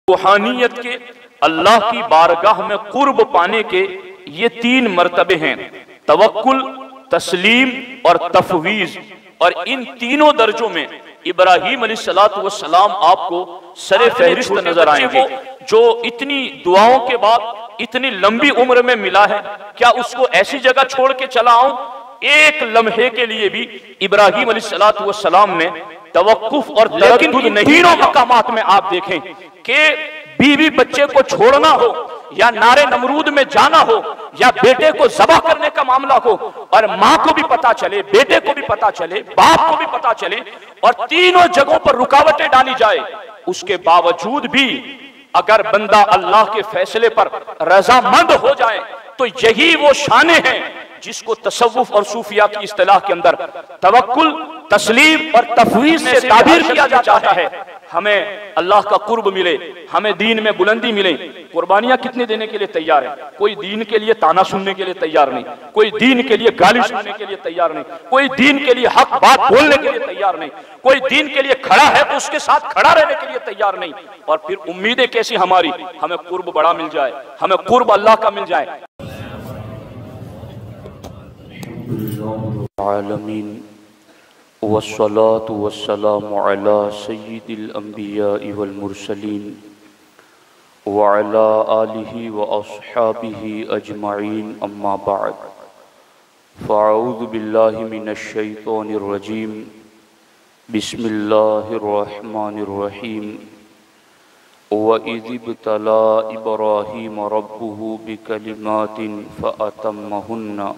रूहानियत के, अल्लाह की बारगाह में कुर्ब पाने के ये 3 मर्तबे हैं, तवक्कुल, तस्लीम और तफवीज। और इन तीनों दर्जों में इब्राहीम अलैहिस्सलातु वस्सलाम आपको सरे फहरिस्त नजर आएंगे। जो इतनी दुआओं के बाद इतनी लंबी उम्र में मिला है, क्या उसको ऐसी जगह छोड़ के चला आऊं? एक लम्हे के लिए भी इब्राहीम अलैहिस्सलातु वस्सलाम ने तवक्कुफ और तरद्दुद नहीं। तीनों मकामात में आप देखें कि बीवी बच्चे को छोड़ना हो, या नारे नमरूद में जाना हो, या बेटे को ज़बह करने का मामला हो, और माँ को भी पता चले, बेटे को भी पता चले, बाप को भी पता चले, और तीनों जगहों पर रुकावटें डाली जाए, उसके बावजूद भी अगर बंदा अल्लाह के फैसले पर रजामंद हो जाए तो यही वो शाने हैं जिसको तसव्वुफ और सूफिया की इस्तिलाह के अंदर तवक्कुल, तस्लीम और तफवीज से ताबीर किया जाता है। हमें अल्लाह का कुर्ब मिले, हमें दीन में बुलंदी मिले। कुर्बानियां कितने देने के लिए तैयार है? कोई दीन के लिए ताना सुनने के लिए तैयार नहीं, कोई दीन के लिए गाली सुनने के लिए तैयार नहीं, कोई दीन के लिए हक बात बोलने के लिए तैयार नहीं, कोई दीन के लिए खड़ा है तो उसके साथ खड़ा रहने के लिए तैयार नहीं। और फिर उम्मीदें कैसी हमारी? हमें कुर्ब बड़ा मिल जाए, हमें कुर्ब अल्लाह का मिल जाए। आलमीन वस्सलातु वस्सलामु अला सय्यिदिल अंबिया'i वल मुरसलीन व अला आलिहि व अस्हाबिहि अजमईन, अम्मा बाद, फ़अऊज़ु बिल्लाहि मिनश शैतानिर रजीम, बिस्मिल्लाहिर रहमानिर रहीम। व इज़ इब्तला इब्राहीम रब्बुहु बिकलिमातिन फ़अतम्महुन्ना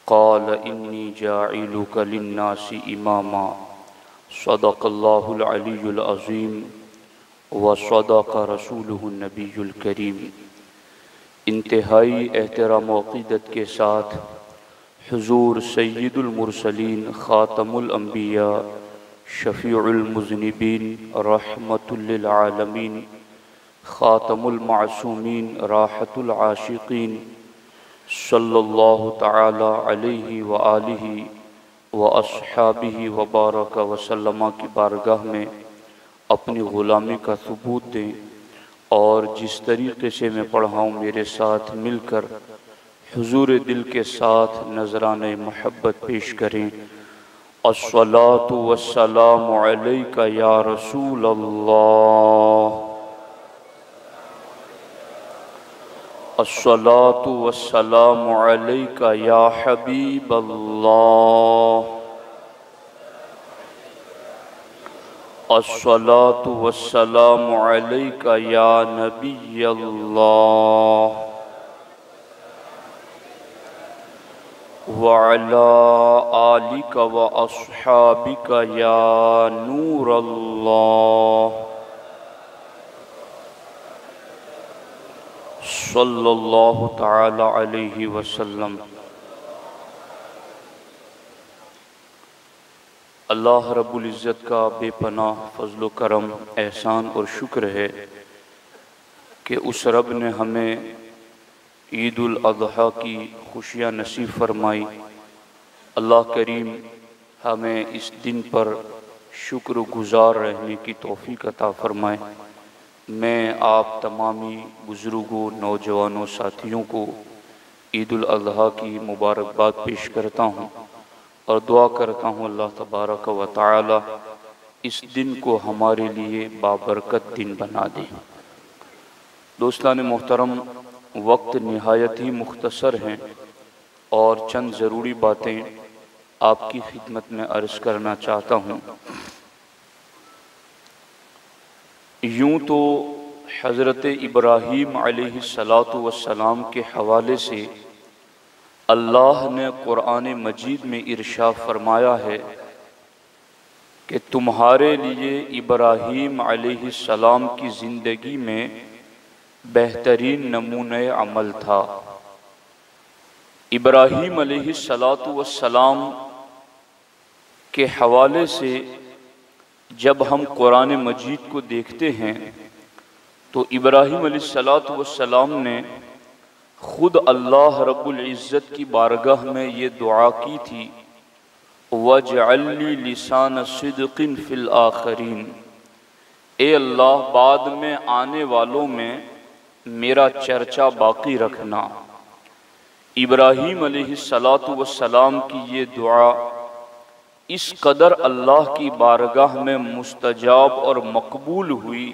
क़ाल इन्नी जाइलुका लिन्नासि इमामा। सदक़ल्लाहुल अलियुल अज़ीम व सदक़ रसूलुहुन नबियुल करीम। इंतहाई एहतराम व अक़ीदत के साथ हुज़ूर सय्यिदुल मुरसलीन, ख़ातमुल अंबिया, शफ़ीउल मुज़निबीन, रहमतुल लिल आलमीन, ख़ातमुल मासूमीन, राहतुल आशिक़ीन सल्लल्लाहु तआला अलैहि व आलिहि व अस्हाबिहि व बारक व सल्लम की बारगाह में अपनी ग़ुलामी का सबूत दें, और जिस तरीक़े से मैं पढ़ा हूँ मेरे साथ मिलकर हुज़ूर दिल के साथ नज़राने मोहब्बत पेश करें। अस्सलातु वस्सलामु अलैका या रसूल अल्लाह, अस्सलातु वस्सलामु अलैका या हबीब अल्लाह, अस्सलातु वस्सलामु अलैका या नबी अल्लाह, व अला आलिका व अस्हाबिका या नूर अल्लाह, सल्लल्लाहु तआला अलैहि वसल्लम। अल्लाह रब्बुल इज़्ज़त का बेपनाह फ़ज़्ल करम, एहसान और शुक्र है कि उस रब ने हमें ईदुल अज़हा की खुशियाँ नसीब फरमाई। अल्लाह करीम हमें इस दिन पर शुक्रगुज़ार रहने की तौफ़ीक़ अता फ़रमाए। मैं आप तमामी बुज़ुर्गों, नौजवानों, साथियों को ईदुल अज़हा की मुबारकबाद पेश करता हूँ और दुआ करता हूँ अल्लाह तबारक व तआला इस दिन को हमारे लिए बाबरकत दिन बना दे। दोस्तान मोहतरम, वक्त निहायत ही मुख्तसर हैं और चंद ज़रूरी बातें आपकी खिदमत में अर्ज़ करना चाहता हूँ। यूँ तो हज़रत इब्राहीम अलैहिस्सलातु वस्सलाम के हवाले से अल्लाह ने कुरान मजीद में इरशाद फरमाया है कि तुम्हारे लिए इब्राहीम अलैहिस्सलाम की ज़िंदगी में बेहतरीन नमूने अमल था। इब्राहीम अलैहिस्सलातु वस्सलाम के हवाले से जब हम कुरान मजीद को देखते हैं तो इब्राहीम अलैहिस्सलातु वस्सलाम ने खुद अल्लाह रब्बुल इज़्ज़त की बारगाह में ये दुआ की थी, वजअल्नी लिसान सिद्क़िन फ़िल आखरीन, ए अल्लाह, बाद में आने वालों में मेरा चर्चा बाकी रखना। इब्राहीम अलैहिस्सलातु वस्सलाम की ये दुआ इस कदर अल्लाह की बारगाह में मुस्तजाब और मकबूल हुई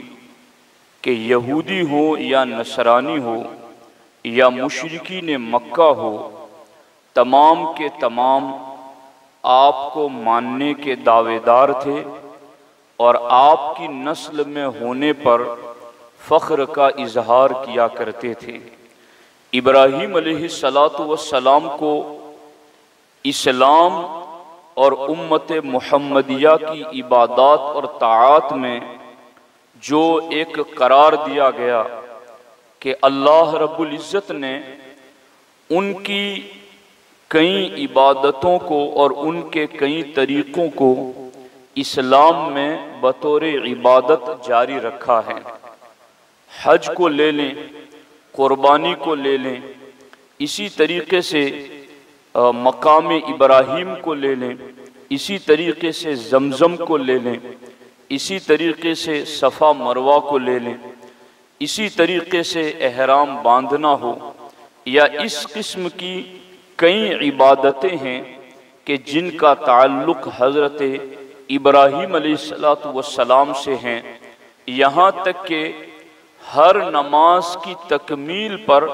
कि यहूदी हो या नसरानी हो या मुशरिकीन मक्का हो, तमाम के तमाम आपको मानने के दावेदार थे और आपकी नस्ल में होने पर फ़ख्र का इजहार किया करते थे। इब्राहीम अलैहिस्सलातु वस्सलाम को इस्लाम और उम्मत मुहम्मदिया की इबादत और ताआत में जो एक करार दिया गया कि अल्लाह रब्बुल इज़्ज़त ने उनकी कई इबादतों को और उनके कई तरीक़ों को इस्लाम में बतौर इबादत जारी रखा है। हज को ले लें, कुर्बानी को ले लें, इसी तरीके से मकाम इब्राहीम को ले लें, इसी तरीके से जमज़म को ले लें, इसी तरीके से सफ़ा मरवा को ले लें, इसी तरीके से एहराम बांधना हो, या इस किस्म की कई इबादतें हैं कि जिनका ताल्लुक़ हज़रत इब्राहीम अलैहिस्सलातु वस्सलाम से हैं। यहाँ तक कि हर नमाज की तकमील पर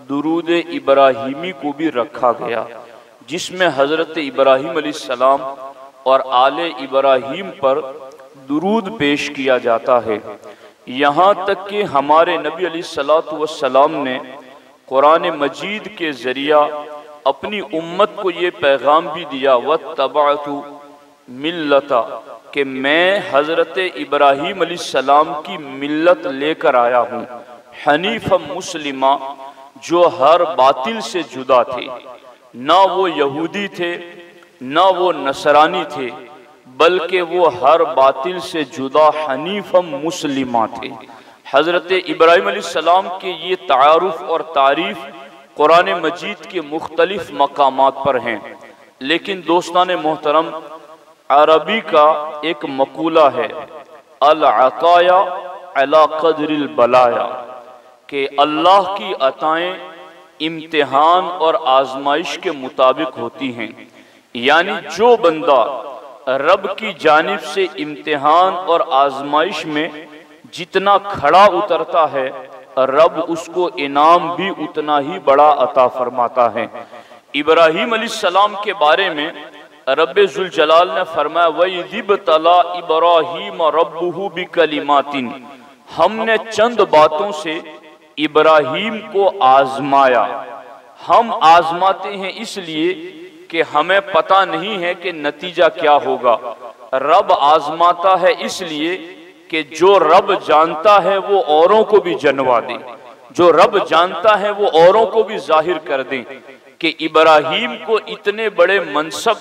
दुरूद इब्राहीमी को भी रखा गया, जिसमें हज़रत इब्राहीम अलैहिस्सलाम और आले इब्राहीम पर दुरूद पेश किया जाता है। यहाँ तक कि हमारे नबी अलैहिस्सलातु वस्सलाम ने कुरान मजीद के ज़रिया अपनी उम्मत को ये पैगाम भी दिया, वत्तबअतु मिल्लता, कि मैं हज़रत इब्राहीम अलैहिस्सलाम की मिल्लत लेकर आया हूँ, हनीफ़ मुस्लिमा, जो हर बातिल से जुदा थे। ना वो यहूदी थे, ना वो नसरानी थे, बल्कि वो हर बातिल से जुदा हनीफ़ मुस्लिमा थे। हज़रत इब्राहीम अलैहिस्सलाम के ये तारुफ़ और तारीफ़ कुरान मजीद के मुख्तलिफ मकामात पर हैं। लेकिन दोस्तान मोहतरम, अरबी का एक मकूला है, अल अताया अला क़द्रिल बलाया, कि अल्लाह की अताएं इम्तिहान और आजमाइश के मुताबिक होती हैं। यानी जो बंदा रब की जानिब से इम्तिहान और आजमाइश में जितना खड़ा उतरता है, रब उसको इनाम भी उतना ही बड़ा अता फरमाता है। इब्राहीम अलैहिस्सलाम के बारे में रब्बे जुल जलाल ने फरमाया, वइज़िब्तला इब्राहीम रब्बुहु बिकलिमातिन, हमने चंद बातों से इब्राहीम को आजमाया। हम आजमाते हैं इसलिए कि हमें पता नहीं है कि नतीजा क्या होगा। रब आजमाता है इसलिए कि जो रब जानता है वो औरों को भी जनवा दे, जो रब जानता है वो औरों को भी जाहिर कर दे कि इब्राहीम को इतने बड़े मनसब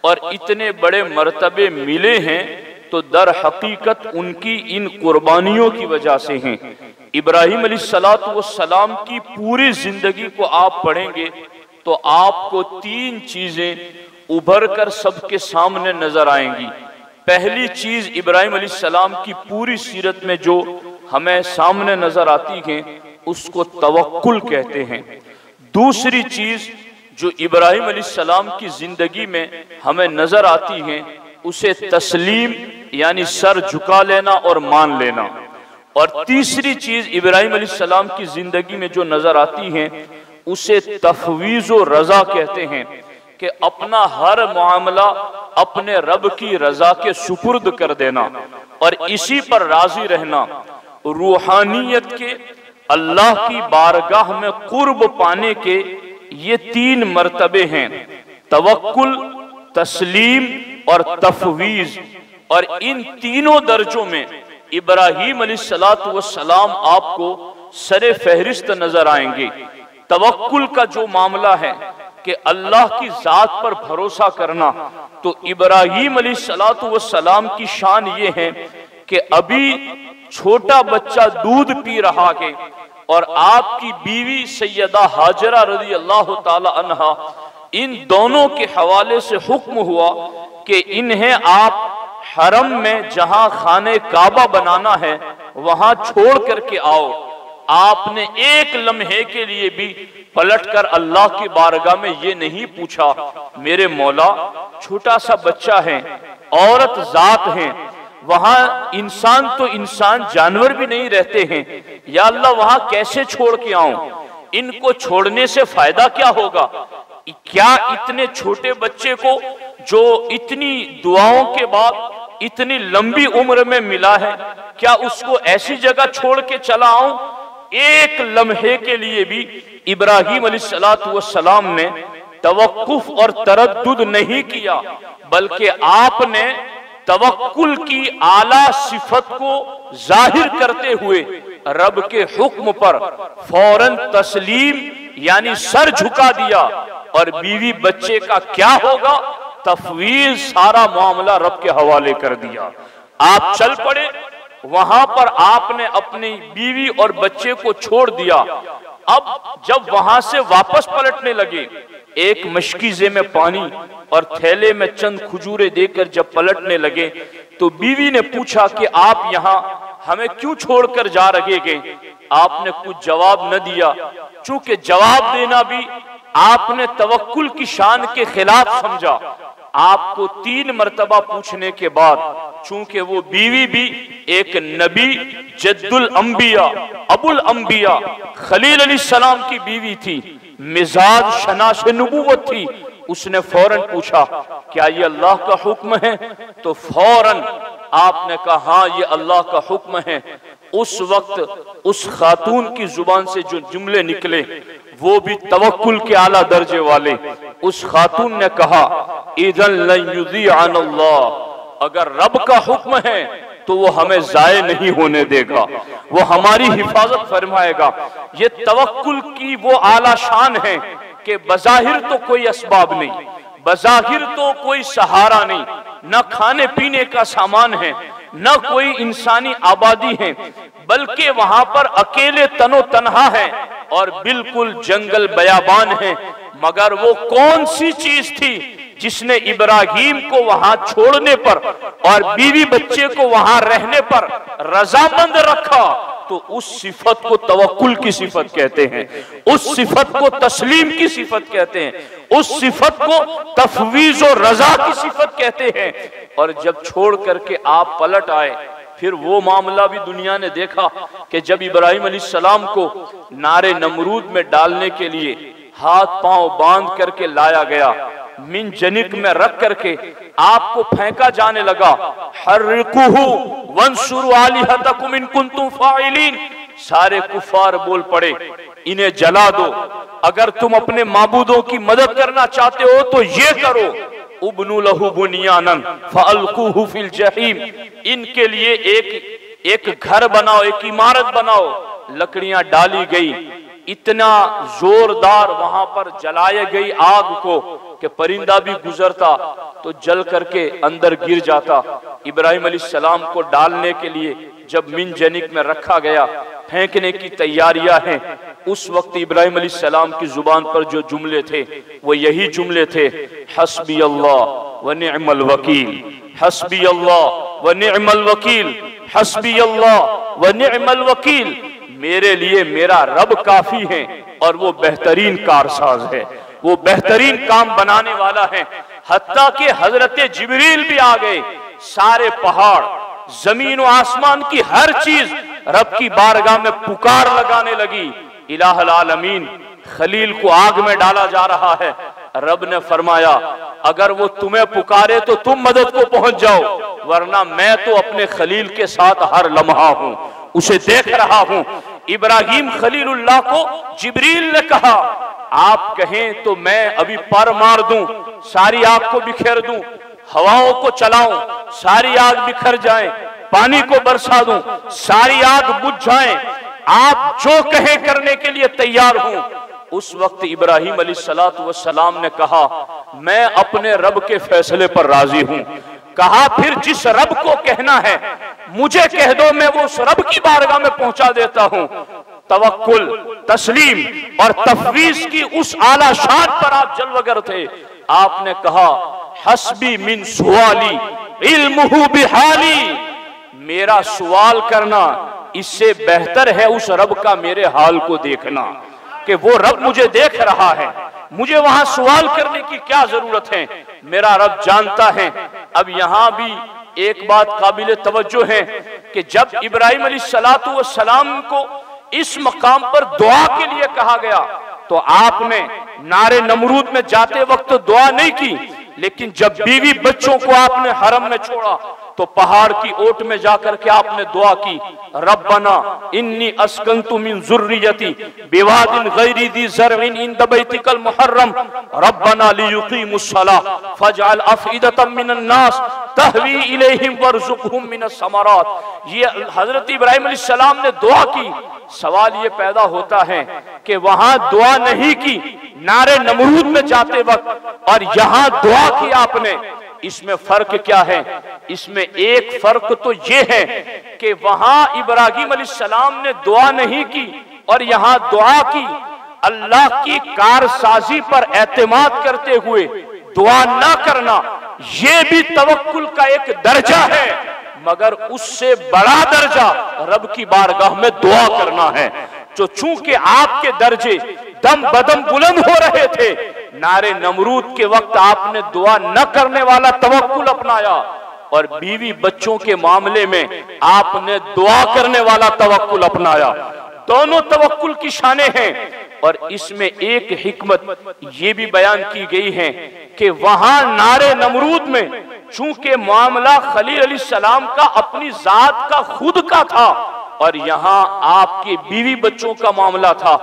और इतने बड़े मर्तबे मिले हैं, तो दर हकीकत उनकी इन कुर्बानियों की वजह से हैं। इब्राहीम अलैहिस्सलातु वस्सलाम की पूरी जिंदगी को आप पढ़ेंगे तो आपको तीन चीजें उभर कर सबके सामने नजर आएंगी। पहली चीज, इब्राहीम अलैहिस्सलाम की पूरी सीरत में जो हमें सामने नजर आती है उसको तवक्कुल कहते हैं। दूसरी चीज जो इब्राहीम अलैहिस्सलाम की जिंदगी में हमें नजर आती है उसे तस्लीम यानी सर झुका लेना और मान लेना। और तीसरी चीज इब्राहीम अलैहिस्सलाम की जिंदगी में जो नजर आती है उसे तफवीज़ व रजा कहते हैं, कि अपना हर मामला अपने रब की रजा के सुपुर्द कर देना और इसी पर राजी रहना। रूहानियत के अल्लाह की बारगाह में कुर्ब पाने के ये तीन मर्तबे हैं, तवक्कुल, तस्लीम और तफवीज़। और इन तीनों दर्जों में इब्राहीम अलैहिस्सलातु वस्सलाम आपको सरे फहरिस्त नजर आएंगे। तवक्कुल का जो मामला है कि अल्लाह की जात पर भरोसा करना, तो इब्राहीम अलैहिस्सलातु वस्सलाम की शान ये है कि अभी छोटा बच्चा दूध पी रहा है और आपकी बीवी सैयदा हाजरा रज़ी अल्लाह ताला अन्हा, इन दोनों के हवाले से हुक्म हुआ कि इन्हें आप हरम में जहां खाने काबा बनाना है वहां छोड़ करके आओ। आपने एक लम्हे के लिए भी पलटकर अल्लाह की बारगाह में ये नहीं पूछा, मेरे मौला छोटा सा बच्चा है, औरत जात है, वहां इंसान तो इंसान जानवर भी नहीं रहते हैं, या अल्लाह वहां कैसे छोड़ के आऊं? इनको छोड़ने से फायदा क्या होगा? क्या इतने छोटे बच्चे को जो इतनी दुआओं के बाद इतनी लंबी उम्र में मिला है, क्या उसको ऐसी जगह छोड़ के चला आऊं? एक लम्हे के लिए भी इब्राहीम अलैहिस्सलाम ने तवक्कुफ और तरद्दुद नहीं किया, बल्कि आपने तवक्कुल की आला सिफत को जाहिर करते हुए रब के हुक्म पर फौरन तस्लीम यानी सर झुका दिया। और बीवी बच्चे का क्या होगा, तफवीज सारा मामला रब के हवाले कर दिया। आप चल पड़े, वहां पर आपने अपनी बीवी और बच्चे को छोड़ दिया। अब जब वहां से वापस पलटने लगे, एक मशकीजे में पानी और थैले में चंद खजूरें देकर जब पलटने लगे, तो बीवी ने पूछा कि आप यहाँ हमें क्यों छोड़कर जा रहे गए? आपने कुछ जवाब न दिया। चूंकि जवाब देना भी आपने तवक्कुल की शान के खिलाफ समझा, आपको 3 मरतबा पूछने के बाद, चूंकि वो बीवी भी एक नबी जद्दुल अंबिया अबुल अंबिया खलील अलैहिस्सलाम की बीवी थी, मिजाज शनाश नबूवत थी, उसने फौरन पूछा क्या ये अल्लाह का हुक्म है? तो फौरन आपने कहा हाँ ये अल्लाह का हुक्म है। उस वक्त उस खातून की जुबान से जो जुमले निकले वो भी तवक्कुल के आला दर्जे वाले। उस खातून ने कहा इज़न लन युज़िअन अल्लाह, अगर रब का हुक्म है तो वो हमें जाये नहीं होने देगा, वो हमारी हिफाजत फरमाएगा। ये तवक्कुल की वो आला शान है कि बज़ाहिर तो कोई असबाब नहीं, बज़ाहिर तो कोई सहारा नहीं, न खाने पीने का सामान है, न कोई इंसानी आबादी है, बल्कि वहां पर अकेले तनो तन्हा है और बिल्कुल जंगल बयाबान है। मगर वो कौन सी चीज थी जिसने इब्राहीम को वहां छोड़ने पर और बीवी बच्चे को वहां रहने पर रजामंद रखा? तो उस सिफत को तवक्कुल की सिफत कहते हैं, उस सिफत को तस्लीम की सिफत कहते हैं, उस सिफत को तफवीज और रजा की सिफत कहते हैं। और जब छोड़ करके आप पलट आए, फिर वो मामला भी दुनिया ने देखा कि जब इब्राहीम अलैहिस्सलाम को नारे नमरूद में डालने के लिए हाथ पांव बांध करके लाया गया, मिन जनिक में रख करके आपको फेंका जाने लगा, हर्रिकुहु वंसुरु आलिहतकुम इन कुंतुम फाइलिन, सारे कुफार बोल पड़े इन्हें जला दो, अगर तुम अपने माबूदों की मदद करना चाहते हो तो ये करो। उब्नु लहु बुनियानन फअल्कुहु फिल जहीम, इनके लिए एक घर बनाओ, एक इमारत बनाओ। लकड़ियां डाली गई, इतना जोरदार वहां पर जलाए गई आग को कि परिंदा भी गुजरता तो जल करके अंदर गिर जाता। इब्राहीम अलैहिस्सलाम को डालने के लिए जब मिन जनिक में रखा गया, फेंकने की तैयारियां हैं, उस वक्त इब्राहीम अलैहिस्सलाम की जुबान पर जो जुमले थे वो यही जुमले थे, हस्बी अल्लाह व निअमल वकील, हस्बी अल्लाह व निअमल वकील, हस्बी अल्लाह व निअमल वकील। मेरे लिए मेरा रब काफी है और वो बेहतरीन कारसाज है, वो बेहतरीन काम बनाने वाला है। हत्ता कि हजरत जिब्रील भी आ गए, सारे पहाड़ जमीन और आसमान की हर चीज रब की बारगाह में पुकार लगाने लगी। इलाहुल आलमीन खलील को आग में डाला जा रहा है, रब ने फरमाया अगर वो तुम्हें पुकारे तो तुम मदद को पहुंच जाओ, वरना मैं तो अपने खलील के साथ हर लम्हा हूं, उसे देख रहा हूं। इब्राहीम खलीलुल्लाह को जिब्रील ने कहा आप कहें तो मैं अभी पर मार दूं, सारी आग को बिखेर दूं, हवाओं को चलाऊं, सारी आग बिखर जाए, पानी को बरसा दूं, सारी आग बुझ जाए, आप जो कहें करने के लिए तैयार हूं। उस वक्त इब्राहीम अलैहिस्सलाम ने कहा मैं अपने रब के फैसले पर राजी हूं। कहा फिर जिस रब को कहना है मुझे कह दो, मैं वो उस रब की बारगाह में पहुंचा देता हूं। तवक्कुल, तस्लीम और तफवीज की उस आला शान पर आप जलवगर थे। आपने कहा हस्बी मिन सुवाली इल्मुहु बिहाली, मेरा सवाल करना इससे बेहतर है उस रब का मेरे हाल को देखना, कि वो रब मुझे देख रहा है, मुझे वहां सवाल करने की क्या जरूरत है, मेरा रब जानता है। अब यहां भी एक बात काबिल तवज्जो है कि जब इब्राहिम अलैहिस्सलातु वस्सलाम को इस मकाम पर दुआ के लिए कहा गया तो आपने नारे नमरूद में जाते वक्त तो दुआ नहीं की, लेकिन जब बीवी बच्चों को आपने हरम में छोड़ा तो पहाड़ की ओट में जाकर के आपने दुआ की, रब्बना इन्नी अस्कंतु मिन ज़ुर्रियती बिवादिन गैरि ज़ी ज़रइन इंद बैतिकल मुहर्रम रब्बना लियुक़ीमुस्सलाह फजअल अफ़इदतम मिनन नास तहवी इलैहिम वरज़ुक़हुम मिनस समरात। ये हजरत इब्राहिम अलैहिस्सलाम ने दुआ की। सवाल ये पैदा होता है कि वहां दुआ नहीं की नारे नमरूद में जाते वक्त और यहां दुआ की आपने, इसमें फर्क क्या है? इसमें एक फर्क तो ये है कि वहां इब्राहिम अलैहिस्सलाम ने दुआ नहीं की और यहां दुआ की। अल्लाह की कारसाजी पर एतमाद करते हुए दुआ ना करना ये भी तवक्कुल का एक दर्जा है, मगर उससे बड़ा दर्जा रब की बारगाह में दुआ करना है। जो चूंकि आपके दर्जे दम बदम बुलंद हो रहे थे, नारे नमरूद के वक्त आपने दुआ न करने वाला तवक्कुल अपनाया और बीवी बच्चों के मामले में आपने दुआ करने वाला तवक्कुल अपनाया। दोनों तवक्कुल की शानें हैं। और इसमें एक हिकमत ये भी बयान की गई है कि वहां नारे नमरूद में चूंकि मामला खलील अलैहिस्सलाम का अपनी जात का खुद का था और यहां आपके बीवी बच्चों का मामला था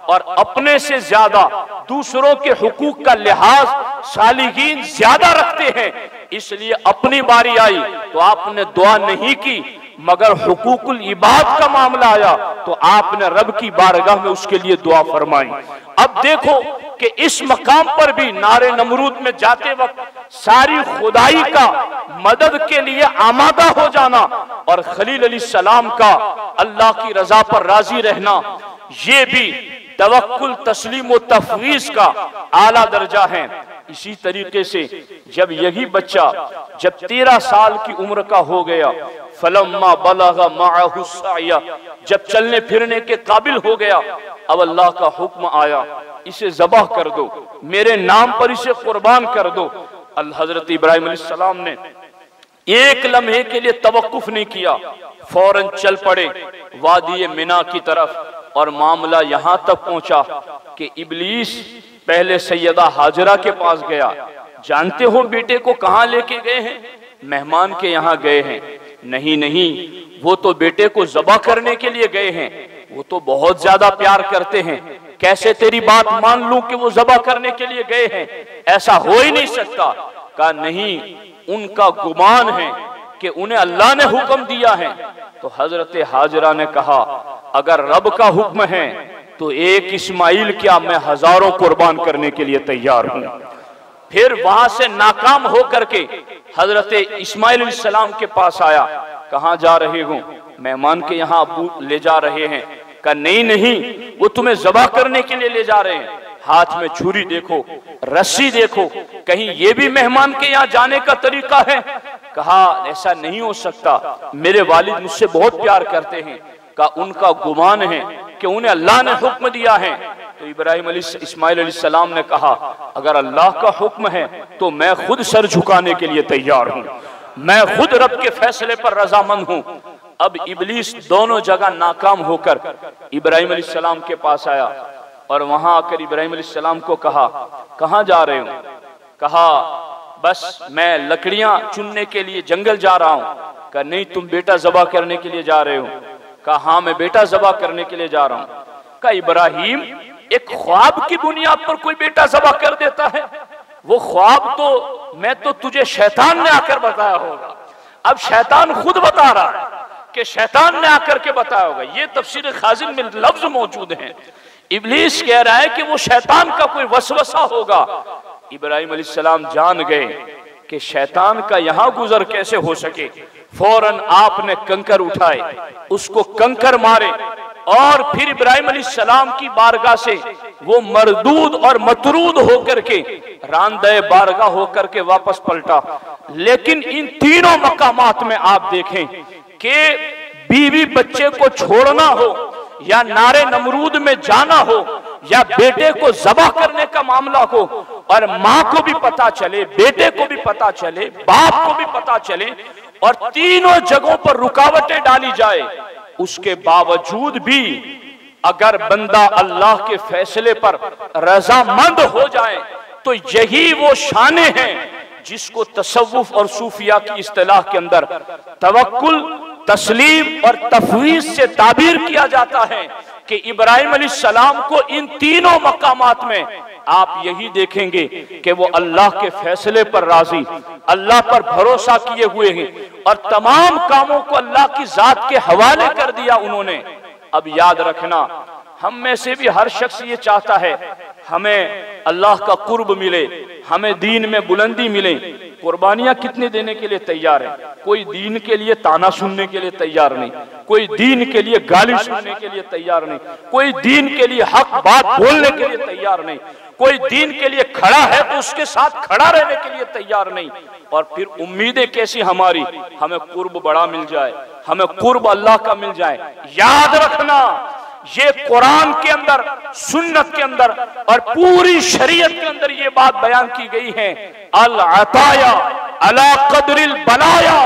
और अपने से ज्यादा दूसरों के हुकूक का लिहाज सालिहीन ज्यादा रखते हैं, इसलिए अपनी बारी आई तो आपने दुआ नहीं की, मगर हुकूकुल इबाद का मामला आया तो आपने रब की बारगाह में उसके लिए दुआ फरमाई। अब देखो कि इस मकाम पर भी नारे नमरूद में जाते वक्त सारी खुदाई का मदद के लिए आमादा हो जाना और खलील अलैहिस्सलाम का अल्लाह की रजा पर राजी रहना, ये भी तवक्कुल तस्लीम व तफवीज का आला दर्जा है। इसी तरीके से जब यही बच्चा जब 13 साल की उम्र का हो गया, फलम्मा बलगा माअहु साया, जब चलने फिरने के काबिल हो गया, अब अल्लाह का हुक्म आया इसे ज़बह कर दो, मेरे नाम पर इसे कुर्बान कर दो। हजरत इब्राहिम अलैहिस्सलाम ने एक लम्हे के लिए तवक्कुफ नहीं किया, फौरन चल पड़े वादी मिना की तरफ। और मामला यहां तक पहुंचा कि इब्लीस पहले सैयदा हाजरा के पास गया। जानते हो बेटे को कहां लेके गए हैं? मेहमान के यहां गए हैं। नहीं नहीं, वो तो बेटे को ज़बह करने के लिए गए हैं, वो तो बहुत ज्यादा प्यार करते हैं, कैसे तेरी बात मान लूं कि वो ज़बह करने के लिए गए हैं? ऐसा हो ही नहीं सकता। कहा नहीं, उनका गुमान है कि उन्हें अल्लाह ने हुक्म दिया है। तो हजरत हाजरा ने कहा अगर रब का हुक्म है तो एक इस्माइल क्या, मैं हजारों कुर्बान करने के लिए तैयार हूं। फिर वहां से नाकाम होकर के हजरत इस्माइल अलैहिस्सलाम के पास आया। कहां जा रहे हो? मेहमान के यहाँ अबू ले जा रहे हैं। कहा नहीं नहीं, वो तुम्हें ज़बह करने के लिए ले जा रहे हैं। हाथ में छुरी देखो, रस्सी देखो, कहीं ये भी मेहमान के यहाँ जाने का तरीका है? कहा ऐसा नहीं हो सकता, मेरे वालिद मुझसे बहुत प्यार करते हैं। कहा उनका गुमान है कि उन्हें अल्लाह ने हुक्म दिया है। तो इस्माइल अलैहिस्सलाम ने कहा अगर अल्लाह का हुक्म है तो मैं खुद सर झुकाने के लिए तैयार हूं, मैं खुद रब के फैसले पर रजामंद हूं। अब इब्लीस दोनों जगह नाकाम होकर इब्राहिम अलैहिस्सलाम के पास आया और वहां आकर इब्राहिम अलैहिस्सलाम को कहा कहां जा रहे हो? कहा बस मैं लकड़ियां चुनने के लिए जंगल जा रहा हूं। कहा नहीं, तुम बेटा ज़बह करने के लिए जा रहे हो? कहा हाँ, मैं बेटा ज़बह करने के लिए जा रहा हूं। कहा इब्राहिम, एक ख्वाब की बुनियाद पर कोई बेटा ज़बह कर देता है? वो ख्वाब तो मैं तो तुझे शैतान ने आकर बताया होगा। अब शैतान खुद बता रहा है कि शैतान ने आकर के बताया होगा। ये तफसीर खाजिन में लफ्ज मौजूद हैं। इब्लीस कह रहा है कि वो शैतान का कोई वसवसा होगा। इब्राहिम अलैहिस्सलाम जान गए कि शैतान का यहां गुजर कैसे हो सके। फौरन आपने कंकर उठाए, उसको कंकर मारे और फिर इब्राहिम अलैहिस्सलाम की बारगाह से वो मरदूद और मतरूद होकर के रांदे बारगाह होकर के वापस पलटा। लेकिन इन तीनों मकामात में आप देखें कि बीवी बच्चे को छोड़ना हो या नारे नमरूद में जाना हो या बेटे को ज़बह करने का मामला हो, और माँ को भी पता चले, बेटे को भी पता चले, बाप को भी पता चले, और तीनों जगहों पर रुकावटें डाली जाए, उसके बावजूद भी अगर बंदा अल्लाह के फैसले पर रजामंद हो जाए तो यही वो शाने हैं जिसको तसव्वुफ और सूफिया की इस्तिलाह के अंदर तवक्कुल, तस्लीम और तफवीज से ताबीर किया जाता है कि इब्राहिम अलैहिस्सलाम को इन तीनों मकामात में आप यही देखेंगे कि वो अल्लाह के फैसले पर राजी, अल्लाह पर भरोसा किए हुए हैं और तमाम कामों को अल्लाह की जात के हवाले कर दिया उन्होंने। अब याद रखना, हम में से भी हर शख्स ये चाहता है हमें अल्लाह का कुर्ब मिले, हमें दीन में बुलंदी मिले। कुर्बानियां कितने देने के लिए तैयार है? कोई दीन के लिए ताना सुनने के लिए तैयार नहीं, कोई दीन के लिए गाली सुनने के लिए तैयार नहीं, कोई दीन के लिए हक बात बोलने के लिए तैयार नहीं, कोई दीन के लिए खड़ा है तो उसके साथ खड़ा रहने के लिए तैयार नहीं। और फिर उम्मीदें कैसी हमारी, हमें कुर्ब बड़ा मिल जाए, हमें कुर्ब अल्लाह का मिल जाए। याद रखना, ये कुरान के अंदर, सुन्नत के अंदर और पूरी शरीयत के अंदर ये बात बयान की गई है, अल अताया अला कदरिल बलाया,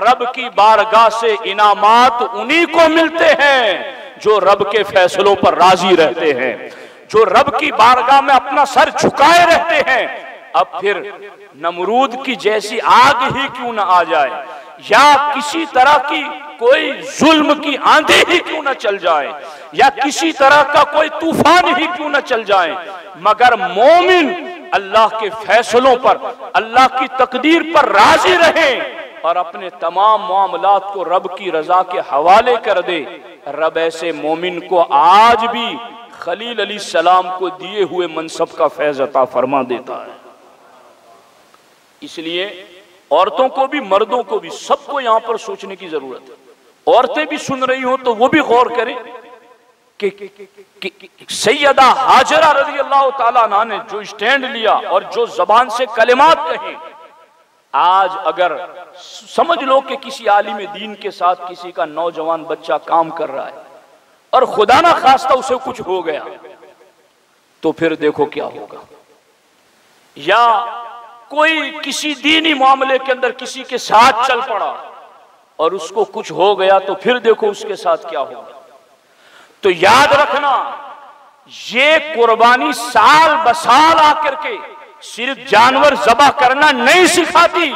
रब की बारगाह से इनामात उन्हीं को मिलते हैं जो रब के फैसलों पर राजी रहते हैं, जो रब की बारगाह में अपना सर झुकाए रहते हैं। अब फिर नमरूद की जैसी आग ही क्यों न आ जाए, या किसी तरह की कोई जुल्म की आंधी ही क्यों न चल जाए, या किसी तरह का कोई तूफान ही क्यों न चल जाए, मगर मोमिन अल्लाह के फैसलों पर, अल्लाह की तकदीर पर राजी रहे और अपने तमाम मामलात को रब की रजा के हवाले कर दे। रब ऐसे मोमिन को आज भी खलील अलैहिस्सलाम को दिए हुए मनसब का फैज अता फरमा देता है। इसलिए औरतों को भी, मर्दों को भी, सबको यहां पर सोचने की जरूरत है। औरतें भी सुन रही हो तो वो भी गौर करें कि सैयदा हाजरा रज़ी अल्लाह ताला अन्हा ने जो स्टैंड लिया और जो जबान से कलिमात कहे, आज अगर समझ लो कि किसी आलिम दीन के साथ किसी का नौजवान बच्चा काम कर रहा है और खुदा ना खास्ता उसे कुछ हो गया तो फिर देखो क्या होगा। या कोई किसी दीनी मामले के अंदर किसी के साथ चल पड़ा और उसको कुछ हो गया तो फिर देखो उसके साथ क्या होगा। तो याद रखना, ये कुर्बानी साल बसाल आकर के सिर्फ जानवर ज़बह करना नहीं सिखाती,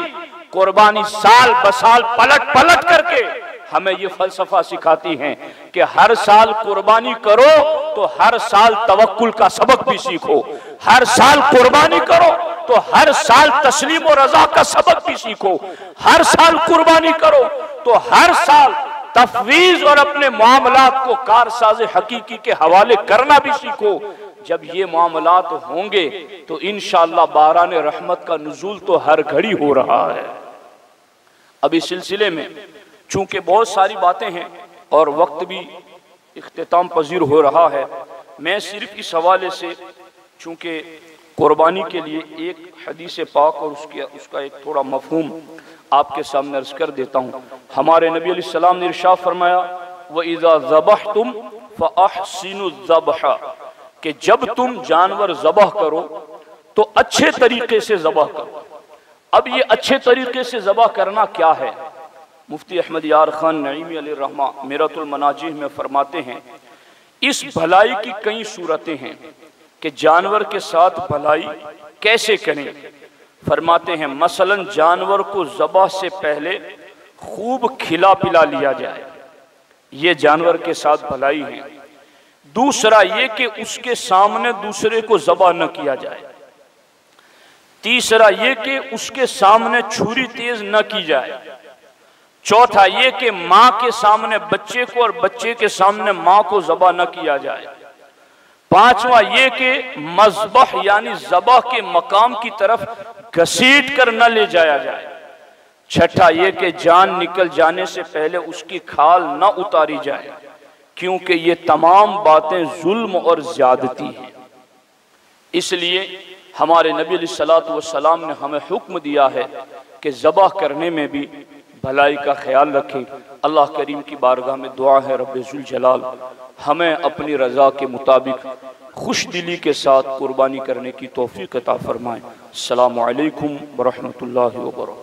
कुर्बानी साल बसाल पलट पलट करके हमें ये फलसफा सिखाती हैं कि हर साल कुर्बानी करो तो हर साल तवक्कुल का सबक भी सीखो, हर साल कुर्बानी करो तो हर साल तस्लीम और रजा का सबक भी सीखो, हर साल कुर्बानी करो तो हर साल तफवीज और अपने मामलात को कारसाज़े हकीकी के हवाले करना भी सीखो। जब ये मामलात होंगे तो इंशाअल्लाह बारान रहमत का नुज़ूल तो हर घड़ी हो रहा है। अब इस सिलसिले में चूंकि बहुत सारी बातें हैं और वक्त भी इख्तिताम पजीर हो रहा है, मैं सिर्फ इस हवाले से चूंकि कुर्बानी के लिए एक हदीस पाक और उसका एक थोड़ा मफहूम आपके सामने अर्ज कर देता हूँ। हमारे नबी अलैहिस्सलाम ने इरशाद फरमाया, व इज़ा ज़बहतुम फ़अहसिनु ज़बह, कि जब तुम जानवर ज़बह करो तो अच्छे तरीके से ज़बह करो। अब ये अच्छे तरीके से ज़बह करना क्या है? मुफ्ती अहमद यार खान नईमी अलैहिर्रहमा मिरतुल मनाजिह में फरमाते हैं, इस भलाई की कई सूरतें हैं कि जानवर के साथ भलाई कैसे करें। फरमाते हैं मसलन जानवर को ज़बह से पहले खूब खिला पिला लिया जाए, ये जानवर के साथ भलाई है। दूसरा ये कि उसके सामने दूसरे को ज़बह न किया जाए। तीसरा ये कि उसके सामने छुरी तेज न की जाए। चौथा ये कि माँ के सामने बच्चे को और बच्चे के सामने माँ को ज़बह न किया जाए। पांचवा ये कि मज़बह यानी ज़बह के मकाम की तरफ घसीट कर न ले जाया जाए। छठा ये कि जान निकल जाने से पहले उसकी खाल न उतारी जाए, क्योंकि ये तमाम बातें जुल्म और ज्यादती हैं। इसलिए हमारे नबी अलैहिस्सलातु वस्सलाम ने हमें हुक्म दिया है कि ज़बह करने में भी भलाई का ख्याल रखें। अल्लाह करीम की बारगाह में दुआ है, रब्बे जुल जलाल हमें अपनी रज़ा के मुताबिक खुश दिली के साथ कुर्बानी करने की तौफीक अता फरमाएं। अस्सलामु अलैकुम व रहमतुल्लाहि व बरकातहू।